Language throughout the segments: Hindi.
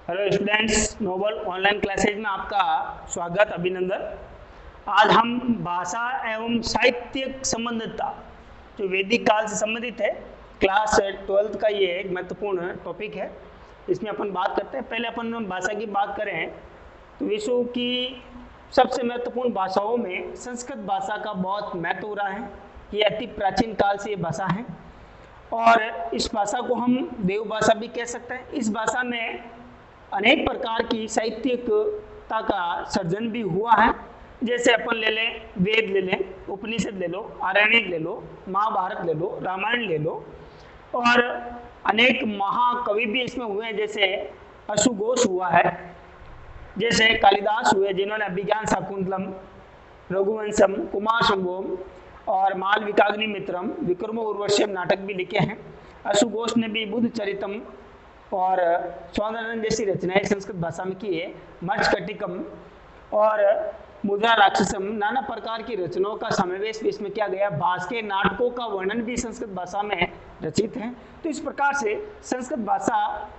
Hello students, Noble online classes में आपका स्वागत अभिनंदन। आज हम भाषा एवं साहित्यिक संबंधितता जो वैदिक काल से संबंधित है, क्लास 12th का ये एक महत्वपूर्ण टॉपिक है। इसमें अपन बात करते हैं। पहले अपन भाषा की बात करें तो विश्व की सबसे महत्वपूर्ण भाषाओं में संस्कृत भाषा का बहुत महत्व रहा है। ये अति प्राचीन काल से ये भाषा है और इस भाषा को हम देव भाषा भी कह सकते हैं। इस भाषा में अनेक प्रकार की साहित्यिकता का सर्जन भी हुआ है। जैसे अपन ले लें, वेद ले लें, उपनिषद ले लो, आरण्यक ले लो, महाभारत ले लो, रामायण ले लो, और अनेक महाकवि भी इसमें हुए हैं। जैसे अशुघोष हुआ है, जैसे कालिदास हुए जिन्होंने अभिज्ञान शाकुंतलम, रघुवंशम, कुमार संभवम और मालविकाग्नि मित्रम, विक्रमो उर्वश्यम नाटक भी लिखे हैं। अशुघोष ने भी बुद्ध चरितम और सौंदर्यन जैसी रचनाएं संस्कृत भाषा में की है। मर्चकटिकम और मुद्रा राक्षसम, नाना प्रकार की रचनाओं का समावेश भी इसमें किया गया। भास के नाटकों का वर्णन भी संस्कृत भाषा में रचित है। तो इस प्रकार से संस्कृत भाषा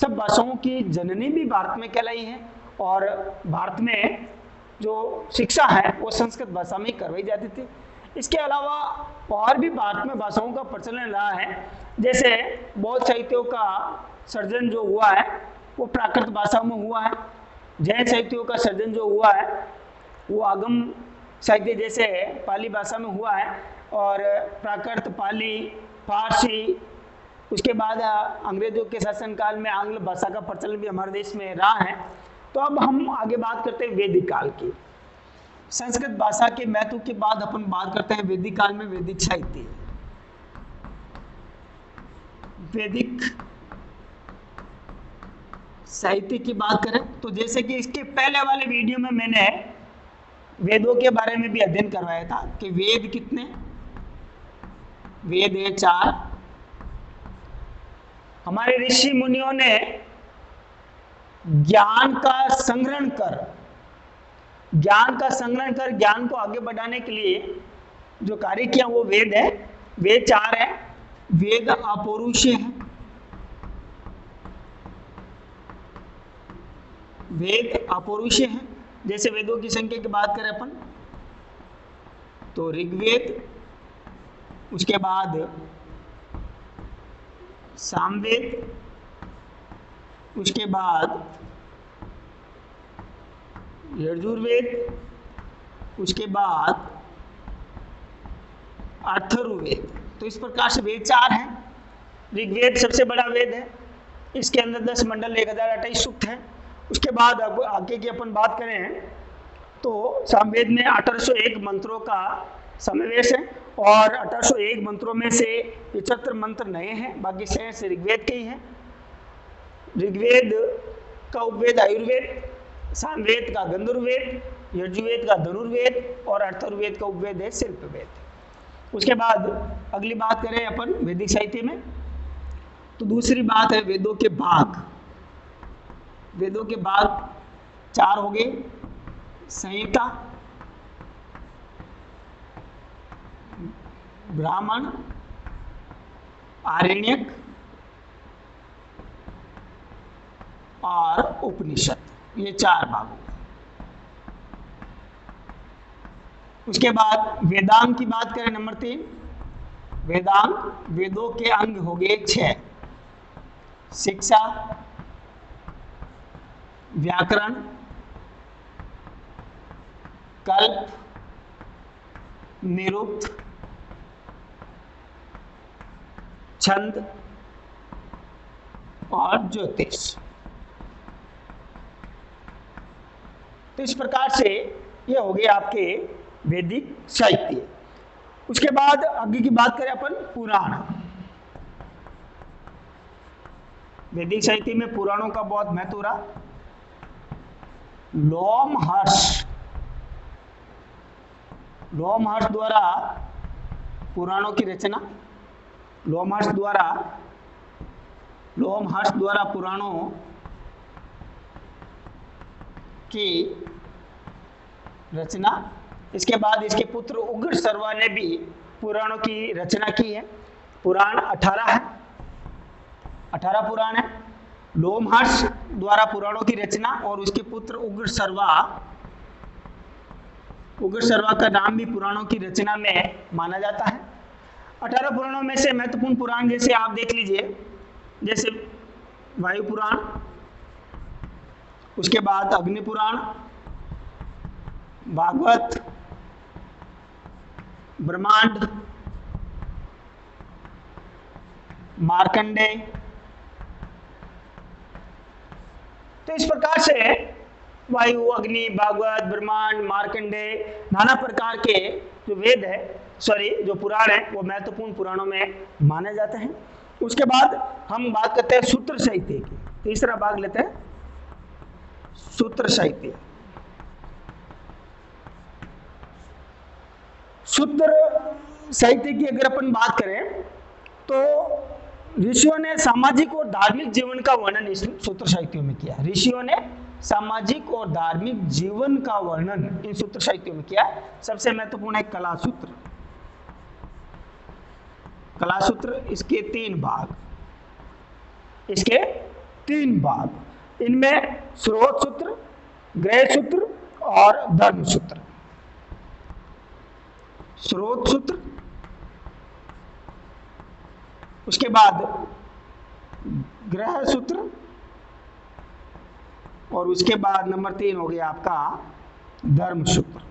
सब भाषाओं की जननी भी भारत में कहलाई है और भारत में जो शिक्षा है वो संस्कृत भाषा में ही करवाई जाती थी। इसके अलावा और भी भारत में भाषाओं का प्रचलन रहा है। जैसे बौद्ध साहित्यों का सर्जन जो हुआ है वो प्राकृत भाषा में हुआ है। जैन साहित्यों का सर्जन जो हुआ है वो आगम साहित्य जैसे पाली भाषा में हुआ है और प्राकृत, पाली, फारसी। उसके बाद अंग्रेजों के शासनकाल में आंग्ल भाषा का प्रचलन भी हमारे देश में रहा है। तो अब हम आगे बात करते हैं वैदिक काल की। संस्कृत भाषा के महत्व के बाद अपन बात करते हैं वैदिक काल में वैदिक साहित्य। वैदिक साहित्य की बात करें तो जैसे कि इसके पहले वाले वीडियो में मैंने वेदों के बारे में भी अध्ययन करवाया था कि वेद कितने, वेद है 4। हमारे ऋषि मुनियों ने ज्ञान का संग्रहण कर ज्ञान को आगे बढ़ाने के लिए जो कार्य किया वो वेद है। वेद 4 है। वेद अपौरुषीय है। वेद अपौरुषीय है। जैसे वेदों की संख्या की बात करें अपन तो ऋग्वेद, उसके बाद सामवेद, उसके बाद यजुर्वेद, उसके बाद अथर्ववेद। तो इस प्रकार से वेद 4 हैं। ऋग्वेद सबसे बड़ा वेद है। इसके अंदर 10 मंडल 1028 सूक्त है। उसके बाद अब आगे की अपन बात करें तो सामवेद में 1801 मंत्रों का समावेश है और 1801 मंत्रों में से 75 मंत्र नए हैं, बाकी से ऋग्वेद के ही हैं। ऋग्वेद का उपवेद आयुर्वेद, सामवेद का गंधर्ववेद, यजुर्वेद का धनुर्वेद और अथर्ववेद का उपवेद है शिल्पवेद। उसके बाद अगली बात करें अपन वैदिक साहित्य में तो दूसरी बात है वेदों के भाग। वेदों के भाग 4 हो गए। संहिता, ब्राह्मण, आरण्यक और उपनिषद, ये 4 भाग हो गए। उसके बाद वेदांग की बात करें नंबर 3। वेदांग, वेदों के अंग हो गए 6। शिक्षा, व्याकरण, कल्प, निरुक्त, छंद और ज्योतिष। तो इस प्रकार से ये हो गए आपके वैदिक साहित्य। उसके बाद आगे की बात करें अपन पुराण। वैदिक साहित्य में पुराणों का बहुत महत्व रहा। लोमहर्ष द्वारा पुराणों की रचना, लोमहर्ष द्वारा पुराणों की रचना। इसके बाद इसके पुत्र उग्र सर्वा ने भी पुराणों की रचना की है। पुराण 18 है, 18 पुराण है। लोमहर्ष द्वारा पुराणों की रचना और उसके पुत्र उग्र सर्वा का नाम भी पुराणों की रचना में माना जाता है। 18 पुराणों में से महत्वपूर्ण पुराण जैसे आप देख लीजिए, जैसे वायु पुराण, उसके बाद अग्नि पुराण, भागवत, ब्रह्मांड, मार्कंडेय। तो इस प्रकार से वायु, अग्नि, भागवत, ब्रह्मांड, मार्कंडेय, नाना प्रकार के जो वेद है, जो पुराण है, वो महत्वपूर्ण पुराणों में माने जाते हैं। उसके बाद हम बात करते हैं सूत्र साहित्य की। तीसरा भाग लेते हैं सूत्र साहित्य। सूत्र साहित्य की अगर अपन बात करें तो ऋषियों ने सामाजिक और धार्मिक जीवन का वर्णन इस सूत्र साहित्यों में किया। ऋषियों ने सामाजिक और धार्मिक जीवन का वर्णन इन सूत्र साहित्यों में किया। सबसे महत्वपूर्ण है कला सूत्र। कला सूत्र, इसके तीन भाग, इनमें स्रोत सूत्र, ग्रह सूत्र और धर्म सूत्र। स्रोत सूत्र, उसके बाद ग्रह सूत्र, और उसके बाद नंबर 3 हो गया आपका धर्म सूत्र।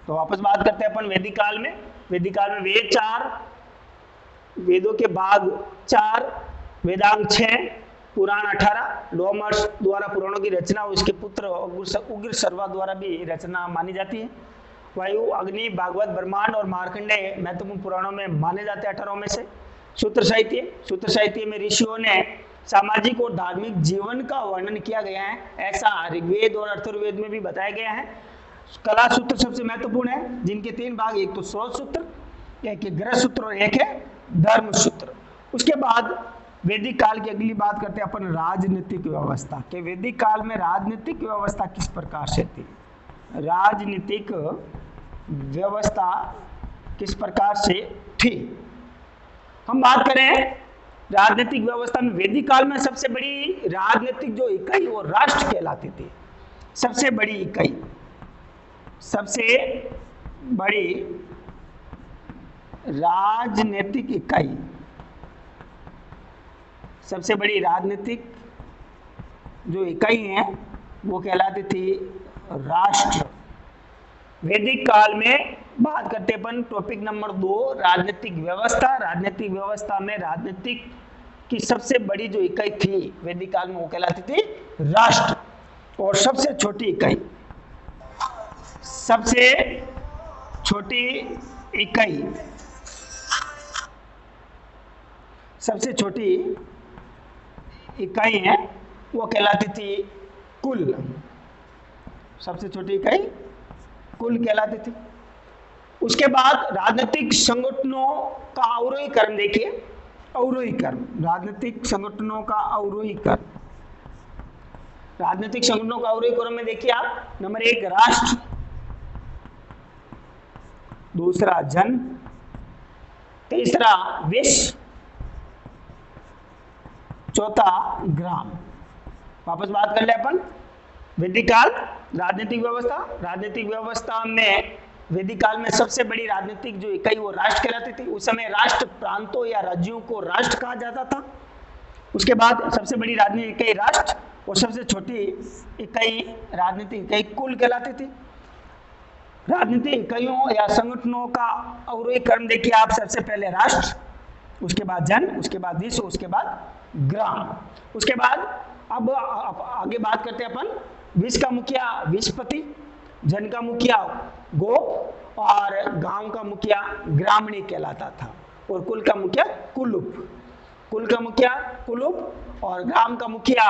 तो वापस बात करते हैं अपन वैदिक काल में। वैदिक काल में वेद 4, वेदों के भाग 4, वेदांग 6, पुराण 18, लोमहर्ष द्वारा पुराणों की रचना, उसके पुत्र उग्र सर्वा द्वारा भी रचना मानी जाती है। वायु, अग्नि, भागवत, ब्रह्मांड और मार्कंडेय महत्वपूर्ण पुराणों में माने जाते हैं 18 में से। सूत्र साहित्य में ऋषियों ने सामाजिक और धार्मिक जीवन का वर्णन किया गया है, ऐसा ऋग्वेद और अथर्ववेद में भी बताया गया है। कला सूत्र सबसे महत्वपूर्ण है, जिनके 3 भाग, एक तो स्रोत सूत्र, एक है ग्रह सूत्र और एक है धर्म सूत्र। उसके बाद वैदिक काल की अगली बात करते हैं अपन राजनीतिक व्यवस्था के। वैदिक काल में राजनीतिक व्यवस्था किस प्रकार से थी? राजनीतिक व्यवस्था किस प्रकार से थी? हम बात करें राजनीतिक व्यवस्था में, वैदिक काल में सबसे बड़ी राजनीतिक जो इकाई वो राष्ट्र कहलाती थी। सबसे बड़ी इकाई, सबसे बड़ी राजनीतिक इकाई, सबसे बड़ी राजनीतिक जो इकाई है वो कहलाती थी राष्ट्र। वैदिक काल में बात करते अपन टॉपिक नंबर 2, राजनीतिक व्यवस्था। राजनीतिक व्यवस्था में राजनीतिक की सबसे बड़ी जो इकाई थी वैदिक काल में वो कहलाती थी राष्ट्र। और सबसे छोटी इकाई, सबसे छोटी इकाई, सबसे छोटी इकाई है वो कहलाती थी कुल। सबसे छोटी इकाई कुल कहलाती थी। उसके बाद राजनीतिक संगठनों का अवरोहीकरण देखिए, अवरोहीकरण, राजनीतिक संगठनों का अवरोहीकरण। राजनीतिक संगठनों का अवरोहीकरण में देखिए आप, नंबर 1 राष्ट्र, दूसरा जन, तीसरा विश्व, चौथा ग्राम। वापस बात कर ले अपन वैदिक काल राजनीतिक व्यवस्था। राजनीतिक व्यवस्था में वैदिक काल में सबसे बड़ी राजनीतिक जो इकाई वो राष्ट्र कहलाती थी। उस समय राष्ट्र प्रांतों या राज्यों को राष्ट्र कहा जाता था। उसके बाद सबसे बड़ी राजनीतिक इकाई राष्ट्र और सबसे छोटी इकाई राजनीतिक इकाई कुल कहलाती थी। राजनीतिक इकाइयों या संगठनों का अवरोहीकरण देखिए आप, सबसे पहले राष्ट्र, उसके बाद जन, उसके बाद विश्व, उसके बाद ग्राम। उसके बाद अब आगे बात करते हैं अपन विश्व का मुखिया विश्वपति, जन का मुखिया गोप और गांव का मुखिया ग्रामणी कहलाता था, और कुल का मुखिया कुलुप। कुल का मुखिया कुलुप और ग्राम का मुखिया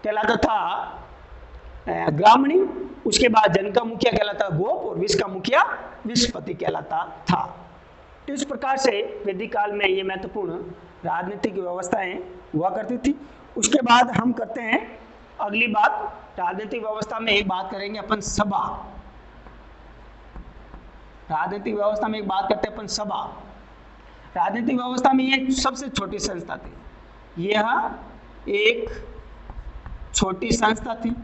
कहलाता था ग्रामणी। उसके बाद जन का मुखिया कहलाता गोप और विश्व का मुखिया विश्वपति कहलाता था। इस प्रकार से वैदिक काल में ये महत्वपूर्ण राजनीतिक व्यवस्थाएं हुआ करती थी। उसके बाद हम करते हैं अगली बात, राजनीतिक व्यवस्था में एक बात करेंगे अपन सभा। राजनीतिक व्यवस्था में एक बात करते हैं अपन सभा। राजनीतिक व्यवस्था में ये सबसे छोटी संस्था थी। यह एक छोटी संस्था थी,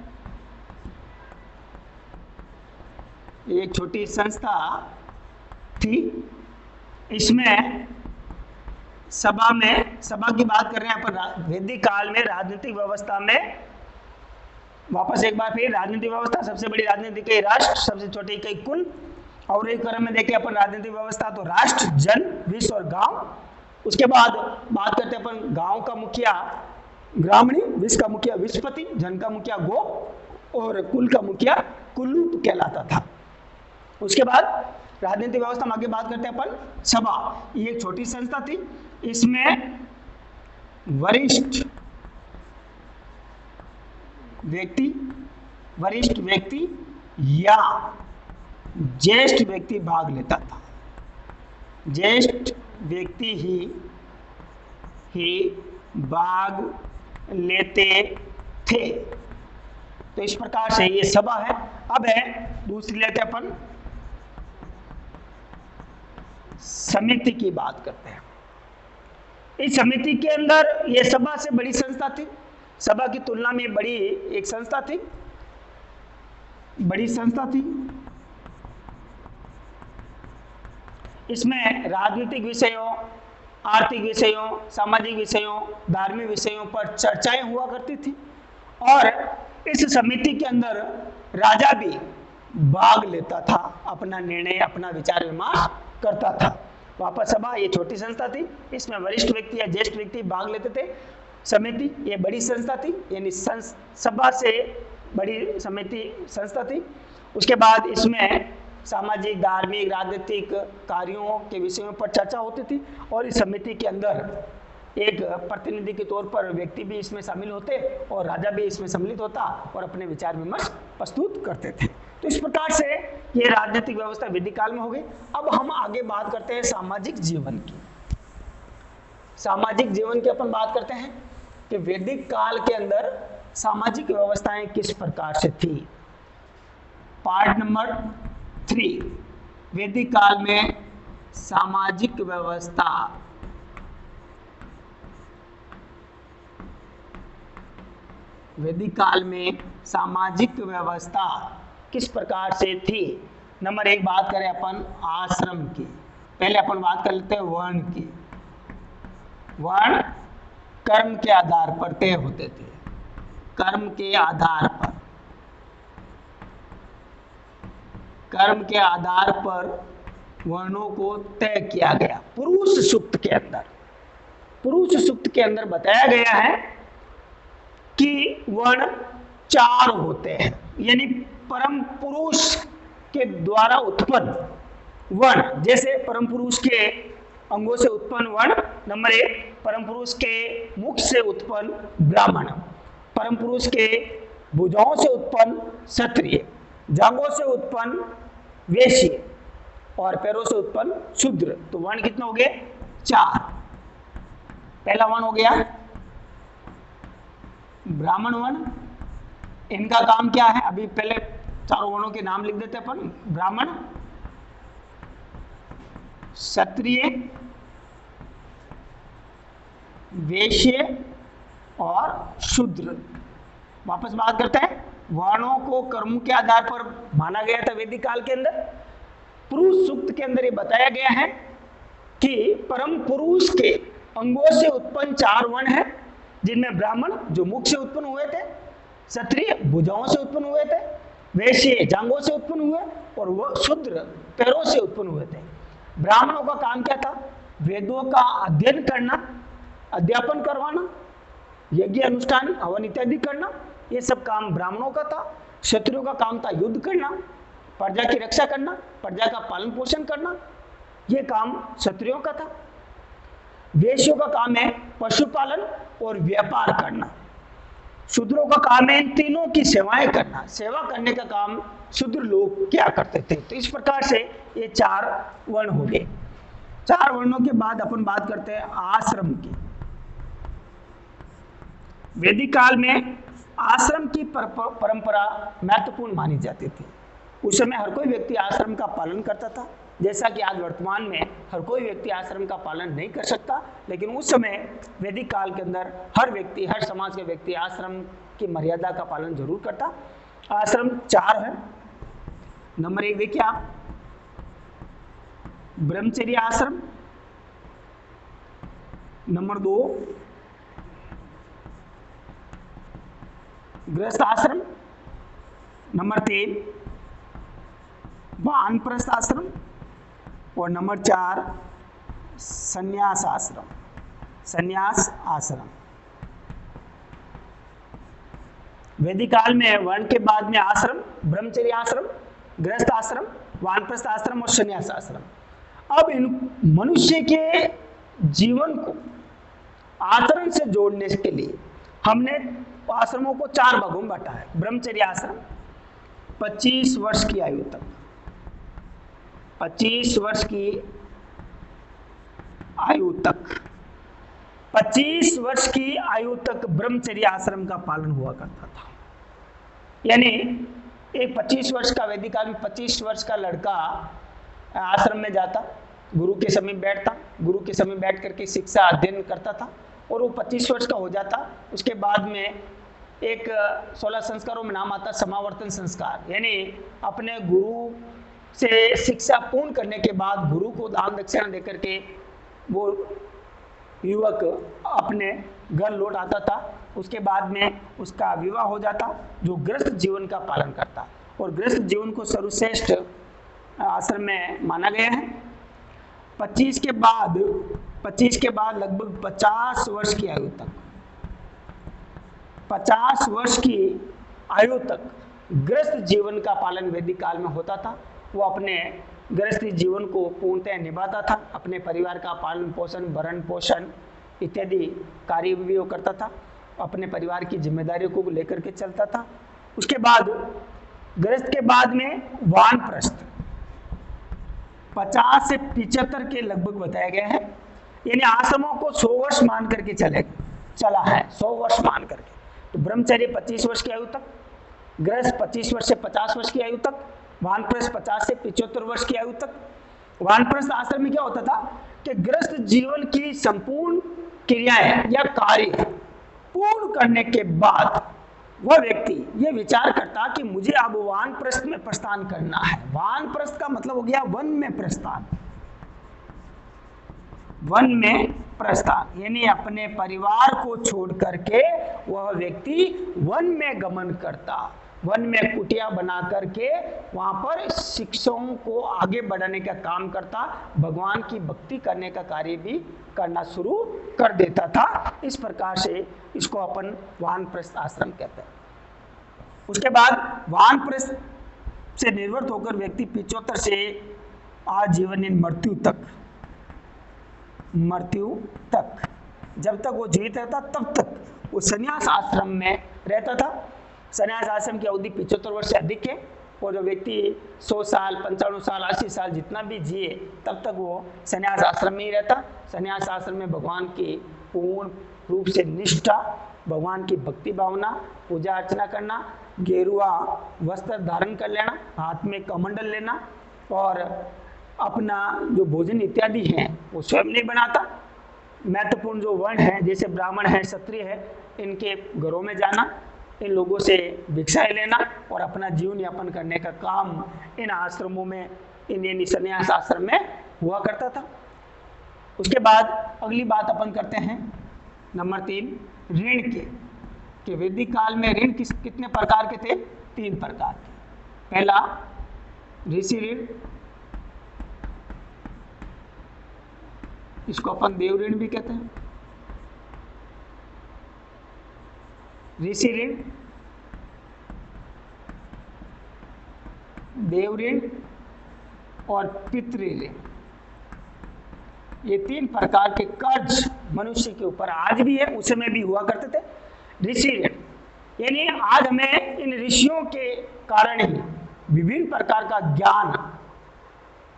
एक छोटी संस्था थी। इसमें सभा की बात कर रहे हैं अपन। वैदिक काल में राजनीतिक व्यवस्था में, वापस एक बार फिर, राजनीतिक व्यवस्था, सबसे बड़ी राजनीतिक इकाई राष्ट्र, सबसे छोटी इकाई कुल। और एक क्रम में देखें अपन राजनीतिक व्यवस्था तो राष्ट्र, जन, विश्व और गांव। उसके बाद बात करते हैं अपन गांव का मुखिया ग्रामणी, विश्व का मुखिया विश्वपति, जन का मुखिया गोप और कुल का मुखिया कुल्लू कहलाता था। उसके बाद राजनीतिक व्यवस्था में आगे बात करते हैं अपन सभा। ये एक छोटी संस्था थी। इसमें वरिष्ठ व्यक्ति या ज्येष्ठ व्यक्ति भाग लेता था। ज्येष्ठ व्यक्ति ही भाग लेते थे। तो इस प्रकार से ये सभा है। अब है दूसरी, लेते अपन समिति की बात करते हैं। इस समिति के अंदर ये सभा से बड़ी संस्था थी, सभा की तुलना में बड़ी एक संस्था थी, बड़ी संस्था थी। इसमें राजनीतिक विषयों, आर्थिक विषयों, सामाजिक विषयों, धार्मिक विषयों पर चर्चाएं हुआ करती थी। और इस समिति के अंदर राजा भी भाग लेता था, अपना निर्णय, अपना विचार विमर्श करता था। वापस सभा ये छोटी संस्था थी, इसमें वरिष्ठ व्यक्ति या ज्येष्ठ व्यक्ति भाग लेते थे। समिति ये बड़ी संस्था थी, यानी सभा से बड़ी समिति संस्था थी। उसके बाद इसमें सामाजिक, धार्मिक, राजनीतिक कार्यों के विषयों पर चर्चा होती थी। और इस समिति के अंदर एक प्रतिनिधि के तौर पर व्यक्ति भी इसमें शामिल होते और राजा भी इसमें सम्मिलित होता और अपने विचार विमर्श प्रस्तुत करते थे। तो इस प्रकार से ये राजनीतिक व्यवस्था वैदिक काल में हो गई। अब हम आगे बात करते हैं सामाजिक जीवन की। सामाजिक जीवन की अपन बात करते हैं कि वैदिक काल के अंदर सामाजिक व्यवस्थाएं किस प्रकार से थी। पार्ट नंबर 3, वैदिक काल में सामाजिक व्यवस्था। वैदिक काल में सामाजिक व्यवस्था किस प्रकार से थी। नंबर 1 बात करें अपन आश्रम की। पहले अपन बात कर लेते हैं वर्ण की। वर्ण कर्म के आधार पर तय होते थे। कर्म के आधार पर, कर्म के आधार पर वर्णों को तय किया गया। पुरुष सूक्त के अंदर, पुरुष सूक्त के अंदर बताया गया है कि वर्ण 4 होते हैं, यानी परम पुरुष के द्वारा उत्पन्न वर्ण। जैसे परम पुरुष के अंगों से उत्पन्न वर्ण। नंबर 1, परम पुरुष के मुख से उत्पन्न ब्राह्मण, परम पुरुष के भुजाओं से उत्पन्न क्षत्रिय, जांघों से उत्पन्न वैश्य और पैरों से उत्पन्न शूद्र। तो वर्ण कितने हो गए? 4। पहला वर्ण हो गया ब्राह्मण वर्ण। इनका काम क्या है? अभी पहले चारों वर्णों के नाम लिख देते अपन। ब्राह्मण, क्षत्रिय, वैश्य और शूद्र। वापस बात करते हैं, वर्णों को कर्मों के आधार पर माना गया था वैदिक काल के अंदर। पुरुष सूक्त के अंदर ये बताया गया है कि परम पुरुष के अंगों से उत्पन्न 4 वर्ण हैं, जिनमें ब्राह्मण जो मुख से उत्पन्न हुए थे, क्षत्रिय भुजाओं से उत्पन्न हुए थे, वैश्य जांघों से उत्पन्न हुए और वो शूद्र पैरों से उत्पन्न हुए थे। ब्राह्मणों का काम क्या था? वेदों का अध्ययन करना, अध्यापन करवाना, यज्ञ अनुष्ठान हवन इत्यादि करना, ये सब काम ब्राह्मणों का था। क्षत्रियों का काम था युद्ध करना, प्रजा की रक्षा करना, प्रजा का पालन पोषण करना, ये काम क्षत्रियों का था। वैश्यों का काम है पशुपालन और व्यापार करना। शूद्रों का काम है इन तीनों की सेवाएं करना। सेवा करने का काम शूद्र लोग क्या करते थे। तो इस प्रकार से ये 4 वर्ण हो गए। 4 वर्णों के बाद अपन बात करते हैं आश्रम की। वैदिक काल में आश्रम की परंपरा महत्वपूर्ण मानी जाती थी। उस समय हर कोई व्यक्ति आश्रम का पालन करता था। जैसा कि आज वर्तमान में हर कोई व्यक्ति आश्रम का पालन नहीं कर सकता, लेकिन उस समय वैदिक काल के अंदर हर व्यक्ति, हर समाज के व्यक्ति आश्रम की मर्यादा का पालन जरूर करता। आश्रम 4 है। नंबर 1 देखिए आप, ब्रह्मचर्य आश्रम। नंबर 2 गृहस्थ आश्रम। नंबर 3 वानप्रस्थ आश्रम। और नंबर 4 संन्यास आश्रम। संन्यास आश्रम। वैदिक काल में वर्ण के बाद में आश्रम, ब्रह्मचर्य आश्रम, गृहस्थ आश्रम, वानप्रस्थ आश्रम और संन्यास आश्रम। अब इन मनुष्य के जीवन को आचरण से जोड़ने के लिए हमने आश्रमों को 4 भागों में बांटा है। ब्रह्मचर्य आश्रम 25 वर्ष की आयु तक, 25 वर्ष की आयु तक, 25 वर्ष की आयु तक ब्रह्मचर्य आश्रम का पालन हुआ करता था। यानी एक 25 वर्ष का, वैदिक काल में 25 वर्ष का लड़का आश्रम में जाता, गुरु के समीप बैठता, गुरु के समीप बैठ करके शिक्षा अध्ययन करता था और वो 25 वर्ष का हो जाता। उसके बाद में एक 16 संस्कारों में नाम आता समावर्तन संस्कार, यानी अपने गुरु से शिक्षा पूर्ण करने के बाद गुरु को दान दक्षिणा देकर के वो युवक अपने घर लौट आता था। उसके बाद में उसका विवाह हो जाता, जो गृहस्थ जीवन का पालन करता, और गृहस्थ जीवन को सर्वश्रेष्ठ आश्रम में माना गया है। 25 के बाद लगभग 50 वर्ष की आयु तक, 50 वर्ष की आयु तक गृहस्थ जीवन का पालन वैदिक काल में होता था। वो अपने गृहस्थी जीवन को पूर्णतः निभाता था, अपने परिवार का पालन पोषण, भरण पोषण इत्यादि कार्य भी वो करता था, अपने परिवार की जिम्मेदारियों को लेकर के चलता था। उसके बाद गृहस्थ के बाद में वानप्रस्थ 50 से 75 के लगभग बताया गया है। यानी आश्रमों को 100 वर्ष मान करके चला है, 100 वर्ष मान करके। तो ब्रह्मचर्य 25 वर्ष की आयु तक, गृहस्थ 25 वर्ष से 50 वर्ष की आयु तक, वानप्रस्थ 50 से 75 वर्ष की आयु तक। वानप्रस्थ आश्रम में क्या होता था कि गृहस्थ जीवन की संपूर्ण क्रियाएं या कार्य पूर्ण करने के बाद वह व्यक्ति ये विचार करता कि मुझे अब वानप्रस्थ में प्रस्थान करना है। वानप्रस्थ का मतलब हो गया वन में प्रस्थान, वन में प्रस्थान, यानी अपने परिवार को छोड़ करके वह व्यक्ति वन में गमन करता, वन में कुटिया बना करके वहां पर शिक्षाओं को आगे बढ़ाने का काम करता, भगवान की भक्ति करने का कार्य भी करना शुरू कर देता था। इस प्रकार से इसको अपन वानप्रस्थ आश्रम कहते हैं। उसके बाद वानप्रस्थ से निर्वृत्त होकर व्यक्ति 75 से आजीवन मृत्यु तक जब तक वो जीवित रहता तब तक वो संन्यास आश्रम में रहता था। संन्यास आश्रम की अवधि 75 वर्ष से अधिक है, और जो व्यक्ति 100 साल, 95 साल, 80 साल जितना भी जिए तब तक वो संन्यास आश्रम में ही रहता। संन्यास आश्रम में भगवान की पूर्ण रूप से निष्ठा, भगवान की भक्ति भावना, पूजा अर्चना करना, गेरुआ वस्त्र धारण कर लेना, हाथ में कमंडल लेना, और अपना जो भोजन इत्यादि हैं वो स्वयं नहीं बनाता। महत्वपूर्ण जो वर्ण है जैसे ब्राह्मण है, क्षत्रिय है, इनके घरों में जाना, इन लोगों से भिक्षाएं लेना और अपना जीवन यापन करने का काम इन आश्रमों में, इन संन्यास आश्रम में हुआ करता था। उसके बाद अगली बात अपन करते हैं नंबर 3 ऋण के वैदिक काल में ऋण कितने प्रकार के थे? 3 प्रकार के। पहला ऋषि ऋण, इसको अपन देव ऋण भी कहते हैं। ऋषि ऋण, देव ऋण और पितृ ऋण, ये 3 प्रकार के कर्ज मनुष्य के ऊपर आज भी है, उस समय भी हुआ करते थे। ऋषि ऋण यानी आज हमें इन ऋषियों के कारण ही विभिन्न प्रकार का ज्ञान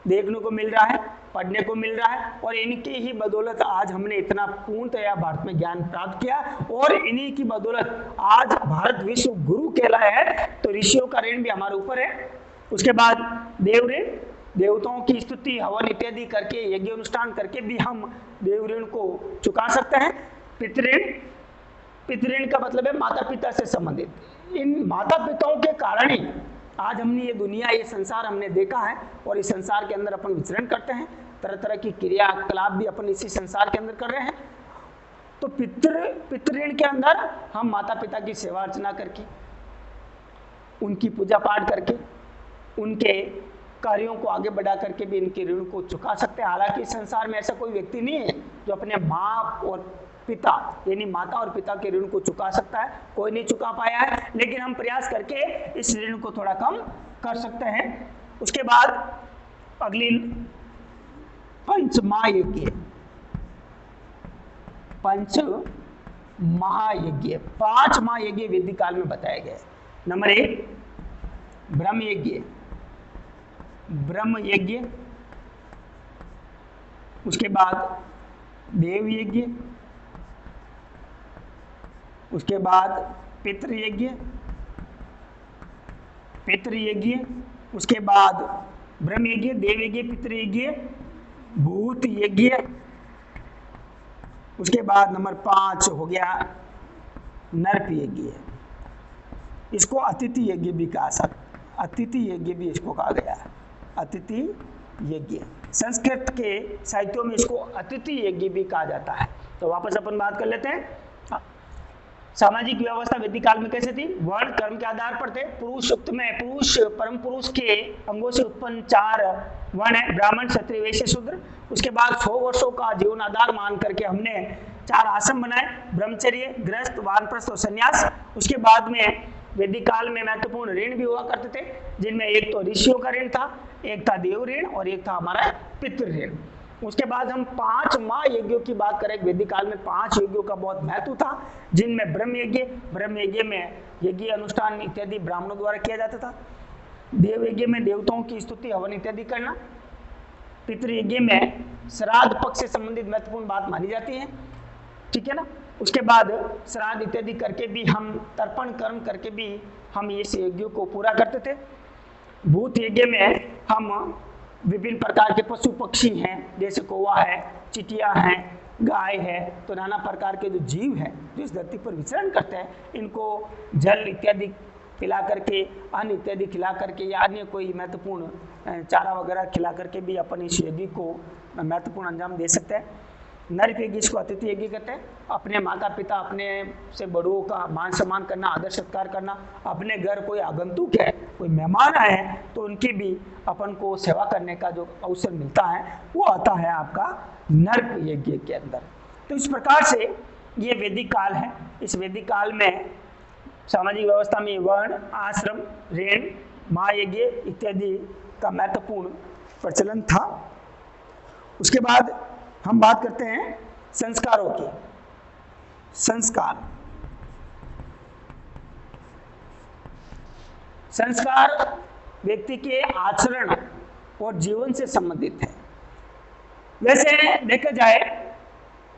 देखने को मिल रहा है, पढ़ने को मिल रहा है, और इनकी ही बदौलत आज हमने इतना पूर्णतया भारत में ज्ञान प्राप्त किया, और इन्हीं की बदौलत आज भारत विश्व गुरु कहलाया है। तो ऋषियों का ऋण भी हमारे ऊपर है। उसके बाद देव ऋण, देवताओं की स्तुति हवन इत्यादि करके यज्ञ अनुष्ठान करके भी हम देव ऋण को चुका सकते हैं। पितृऋण, पितृऋण का मतलब है माता पिता से संबंधित। इन माता पिताओं के कारण ही आज हमने ये दुनिया, ये संसार हमने देखा है, और इस संसार के अंदर अपन विचरण करते हैं, तरह तरह की क्रियाकलाप भी अपन इसी संसार के अंदर कर रहे हैं। तो पितृऋण के अंदर हम माता पिता की सेवा अर्चना करके, उनकी पूजा पाठ करके, उनके कार्यों को आगे बढ़ा करके भी इनके ऋण को चुका सकते हैं। हालांकि संसार में ऐसा कोई व्यक्ति नहीं है जो अपने माँ और पिता यानी माता और पिता के ऋण को चुका सकता है, कोई नहीं चुका पाया है, लेकिन हम प्रयास करके इस ऋण को थोड़ा कम कर सकते हैं। उसके बाद अगली पंच महायज्ञ, पंच महायज्ञ, 5 महायज्ञ वैदिक काल में बताए गए। नंबर 1 ब्रह्म यज्ञ, ब्रह्म यज्ञ। उसके बाद देव यज्ञ, उसके बाद पितृयज्ञ, पितृयज्ञ। उसके बाद ब्रह्म यज्ञ, देव यज्ञ, पितृयज्ञ, भूत यज्ञ। उसके बाद नंबर 5 हो गया नरक यज्ञ। इसको अतिथि यज्ञ भी कहा सकता, अतिथि यज्ञ भी इसको कहा गया है, अतिथि यज्ञ। संस्कृत के साहित्यों में इसको अतिथि यज्ञ भी कहा जाता है। तो वापस अपन बात कर लेते हैं। सामाजिक व्यवस्था वैदिक काल में कैसे थी? वर्ण कर्म के आधार पर थे। पुरुष सूक्त में पुरुष परम पुरुष के अंगों से उत्पन्न 4 वर्ण है, ब्राह्मण, क्षत्रिय, वैश्य, शूद्र। उसके बाद 100 वर्षों का जीवन आधार मान करके हमने 4 आश्रम बनाए, ब्रह्मचर्य, गृहस्थ, वानप्रस्थ और संन्यास। उसके बाद में वैदिक काल में महत्वपूर्ण ऋण भी हुआ करते थे, जिनमें एक तो ऋषियों का ऋण था, एक था देव ऋण और एक था हमारा पितृ ऋण। उसके बाद हम 5 महायज्ञों की बात करें। वैदिक काल में 5 यज्ञों का बहुत महत्व था, जिनमें ब्रह्म यज्ञ, ब्रह्म यज्ञ में यज्ञ अनुष्ठान इत्यादि ब्राह्मणों द्वारा किया जाता था। देव यज्ञ में देवताओं की स्तुति हवन इत्यादि करना। पितृयज्ञ में श्राद्ध पक्ष से संबंधित महत्वपूर्ण बात मानी जाती है, ठीक है ना। उसके बाद श्राद्ध इत्यादि करके भी हम तर्पण कर्म करके भी हम इस यज्ञ को पूरा करते थे। भूत यज्ञ में हम विभिन्न प्रकार के पशु पक्षी हैं, जैसे कौवा है, चिटिया हैं, गाय है, तो नाना प्रकार के जो जीव हैं जो इस धरती पर विचरण करते हैं, इनको जल इत्यादि खिला करके, अन्न इत्यादि खिला करके या अन्य कोई महत्वपूर्ण चारा वगैरह खिला करके भी अपन इस यज्ञ को महत्वपूर्ण अंजाम दे सकते हैं। नरक यज्ञ, इसको अतिथि यज्ञ कहते हैं। अपने माता पिता, अपने से बड़ों का मान सम्मान करना, आदर सत्कार करना। अपने घर कोई आगंतुक है, कोई मेहमान आए हैं, तो उनकी भी अपन को सेवा करने का जो अवसर मिलता है वो आता है आपका नरक यज्ञ के अंदर। तो इस प्रकार से ये वैदिक काल है। इस वैदिक काल में सामाजिक व्यवस्था में वर्ण, आश्रम, ऋण, महायज्ञ इत्यादि का महत्वपूर्ण प्रचलन था। उसके बाद हम बात करते हैं संस्कारों की। संस्कार, संस्कार व्यक्ति के आचरण और जीवन से संबंधित है। वैसे देखा जाए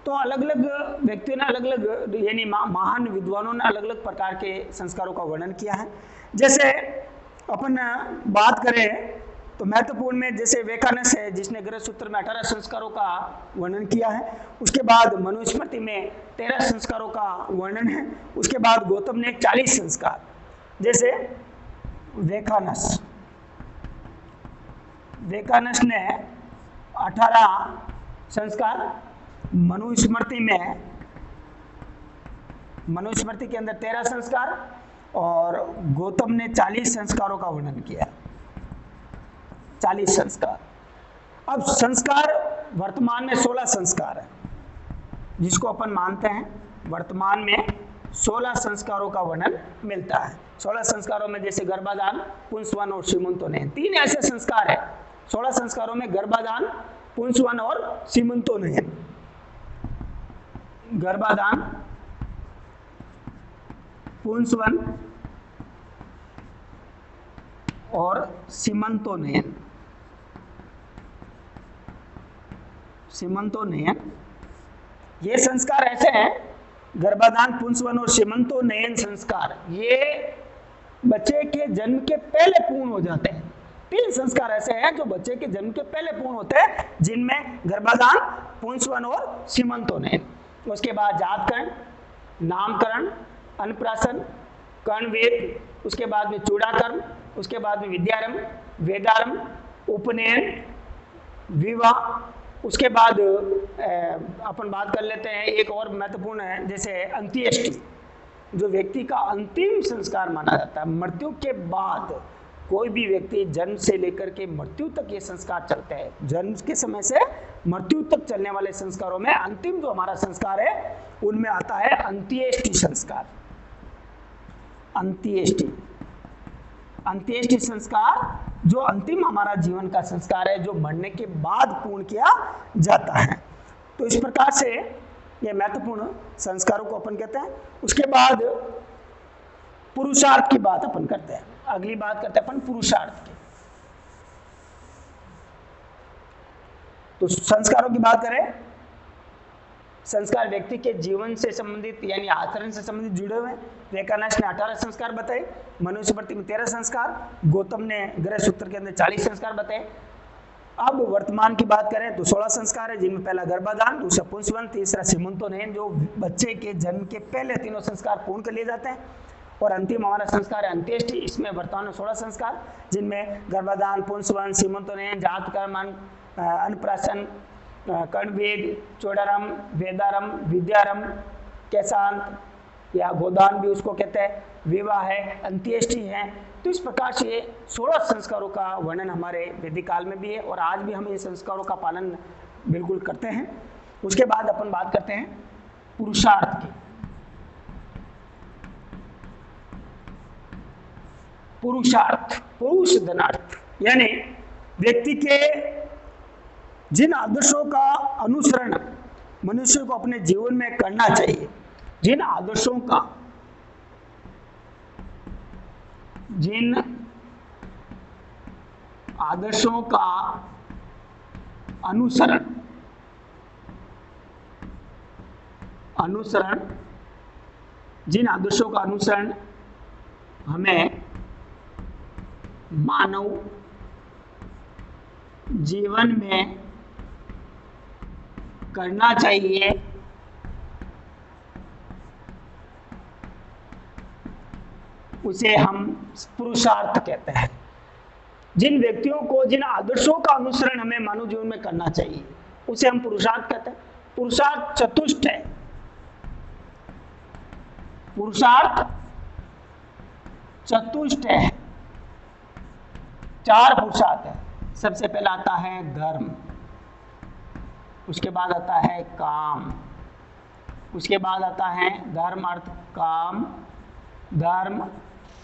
तो अलग अलग व्यक्तियों ने अलग अलग यानी महान विद्वानों ने अलग अलग प्रकार के संस्कारों का वर्णन किया है। जैसे अपन बात करें तो महत्वपूर्ण में जैसे वैखानस है, जिसने गृहस्थ सूत्र में 18 संस्कारों का वर्णन किया है। उसके बाद मनुस्मृति में 13 संस्कारों का वर्णन है। उसके बाद गौतम ने 40 संस्कार, जैसे वैखानस ने 18 संस्कार, मनुस्मृति के अंदर 13 संस्कार और गौतम ने 40 संस्कारों का वर्णन किया, 40 संस्कार। अब संस्कार वर्तमान में 16 संस्कार है, जिसको अपन मानते हैं वर्तमान में 16 संस्कारों का वर्णन मिलता है। 16 संस्कारों में जैसे गर्भाधान, पुंसवन और सीमंतोनयन, 3 ऐसे संस्कार है। 16 संस्कारों में गर्भाधान, पुंसवन और सीमंतोनयन। गर्भाधान, पुंसवन और सीमंतोनयन, ये संस्कार ऐसे हैं, गर्भाधान, पुंसवन और सीमंतोनयन संस्कार, ये बच्चे के जन्म के पहले पूर्ण हो जाते हैं। 3 संस्कार ऐसे हैं जो बच्चे के जन्म के पहले पूर्ण होते हैं, जिनमें गर्भाधान, पुंसवन और सीमंतोनयन। उसके बाद जातकरण, नामकरण, अन्नप्राशन, कर्णवेद, उसके बाद में चूड़ाकर्म, उसके बाद में विद्यारंभ, वेदारंभ, उपनयन, विवाह। उसके बाद अपन बात कर लेते हैं एक और महत्वपूर्ण है, जैसे अंत्येष्टि, जो व्यक्ति का अंतिम संस्कार माना जाता है। मृत्यु के बाद कोई भी व्यक्ति जन्म से लेकर के मृत्यु तक ये संस्कार चलते हैं। जन्म के समय से मृत्यु तक चलने वाले संस्कारों में अंतिम जो हमारा संस्कार है उनमें आता है अंत्येष्टि संस्कार। अंत्येष्टि, अंत्येष्टि संस्कार जो अंतिम हमारा जीवन का संस्कार है, जो मरने के बाद पूर्ण किया जाता है। तो इस प्रकार से ये महत्वपूर्ण संस्कारों को अपन कहते हैं। उसके बाद पुरुषार्थ की बात अपन करते हैं। अगली बात करते हैं अपन पुरुषार्थ की। तो संस्कारों की बात करें, संस्कार व्यक्ति के जीवन से संबंधित यानी आचरण से संबंधित जुड़े हुए। विवेकानंद ने 18 संस्कार बताए, मनुस्मृति में 13 संस्कार, गौतम ने ग्रह सूत्र के अंदर 40 संस्कार बताए। अब वर्तमान की बात करें तो 16 संस्कार है, जिनमें पहला गर्भाधान, दूसरा पुंसवन, तीसरा सीमंतोनयन, जो बच्चे के जन्म के पहले तीनों संस्कार पूर्ण कर लिए जाते हैं। और अंतिम हमारा संस्कार है अंत्येष्टि। इसमें वर्तमान में 16 संस्कार, जिनमें गर्भाधान, पुंसवन, सीमंतोनयन, जातकर्म, अन्नप्राशन, कर्णवेद, चोडारंभ, वेदारंभ, विद्यारंभ, केशांत या गोदान भी उसको कहते हैं, विवाह है, अंत्येष्टि है। तो इस प्रकार से 16 संस्कारों का वर्णन हमारे वैदिक काल में भी है और आज भी हम इन संस्कारों का पालन बिल्कुल करते हैं। उसके बाद अपन बात करते हैं पुरुषार्थ की। पुरुषार्थ, पुरुष धनार्थ, यानी व्यक्ति के जिन आदर्शों का अनुसरण मनुष्य को अपने जीवन में करना चाहिए, जिन आदर्शों का जिन आदर्शों का अनुसरण हमें मानव जीवन में करना चाहिए, उसे हम पुरुषार्थ कहते हैं। जिन व्यक्तियों को जिन आदर्शों का अनुसरण हमें मानव जीवन में करना चाहिए उसे हम पुरुषार्थ कहते हैं। पुरुषार्थ चतुष्ट है। पुरुषार्थ चतुष्ट है, 4 पुरुषार्थ है। सबसे पहला आता है धर्म, उसके बाद आता है काम, उसके बाद आता है धर्म अर्थ काम धर्म,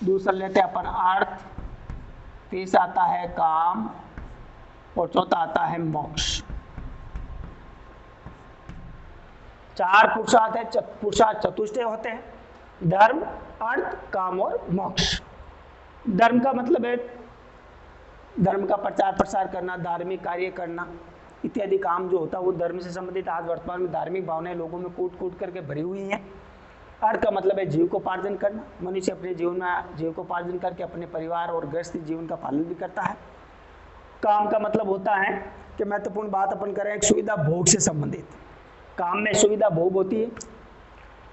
दूसरा लेते हैं अपन अर्थ, तीसरा आता है काम और चौथा आता है मोक्ष। 4 पुरुषार्थ है, पुरुषार्थ चतुष्टय होते हैं, धर्म, अर्थ, काम और मोक्ष। धर्म का मतलब है धर्म का प्रचार प्रसार करना, धार्मिक कार्य करना इत्यादि काम जो होता है वो धर्म से संबंधित। आज वर्तमान में धार्मिक भावनाएं लोगों में कूट कूट करके भरी हुई हैं। अर्थ का मतलब है जीविकोपार्जन करना। मनुष्य अपने जीवन में जीविकोपार्जन करके अपने परिवार और गृहस्थी जीवन का पालन भी करता है। काम का मतलब होता है कि महत्वपूर्ण बात अपन करें एक सुविधा भोग से संबंधित, काम में सुविधा भोग होती है।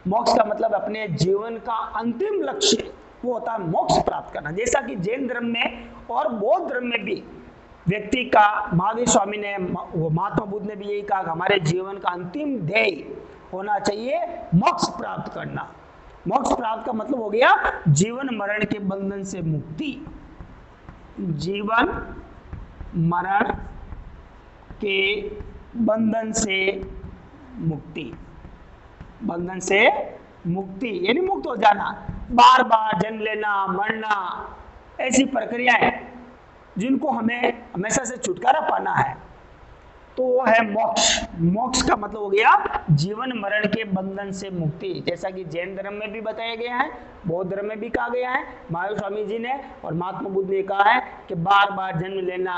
मोक्ष का मतलब अपने जीवन का अंतिम लक्ष्य वो होता है मोक्ष प्राप्त करना। जैसा कि जैन धर्म में और बौद्ध धर्म में भी व्यक्ति का, महावीर स्वामी ने, महात्मा बुद्ध ने भी यही कहा, हमारे जीवन का अंतिम ध्येय होना चाहिए मोक्ष प्राप्त करना। मोक्ष प्राप्त का मतलब हो गया जीवन मरण के बंधन से मुक्ति। जीवन मरण के बंधन से मुक्ति, बंधन से मुक्ति यानी मुक्त हो जाना। बार बार जन्म लेना, मरना, ऐसी प्रक्रियाएं जिनको हमें हमेशा से छुटकारा पाना है, तो वो है मोक्ष। मोक्ष का मतलब हो गया जीवन मरण के बंधन से मुक्ति। जैसा कि जैन धर्म में भी बताया गया है, बौद्ध धर्म में भी कहा गया है, महावीर स्वामी जी ने और महात्मा बुद्ध ने कहा है कि बार बार जन्म लेना,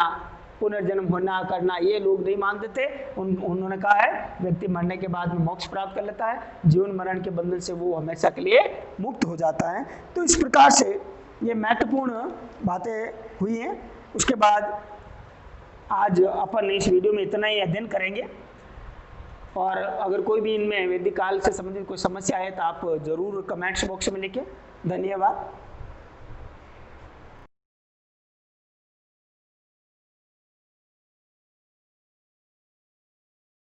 पुनर्जन्म होना करना ये लोग नहीं मानते थे। उन्होंने कहा है व्यक्ति मरने के बाद में मोक्ष प्राप्त कर लेता है, जीवन मरण के बंधन से वो हमेशा के लिए मुक्त हो जाता है। तो इस प्रकार से ये महत्वपूर्ण बातें हुई हैं। उसके बाद आज अपन इस वीडियो में इतना ही अध्ययन करेंगे, और अगर कोई भी इनमें वैदिक काल से संबंधित कोई समस्या है तो आप जरूर कमेंट्स बॉक्स में लिखें। धन्यवाद।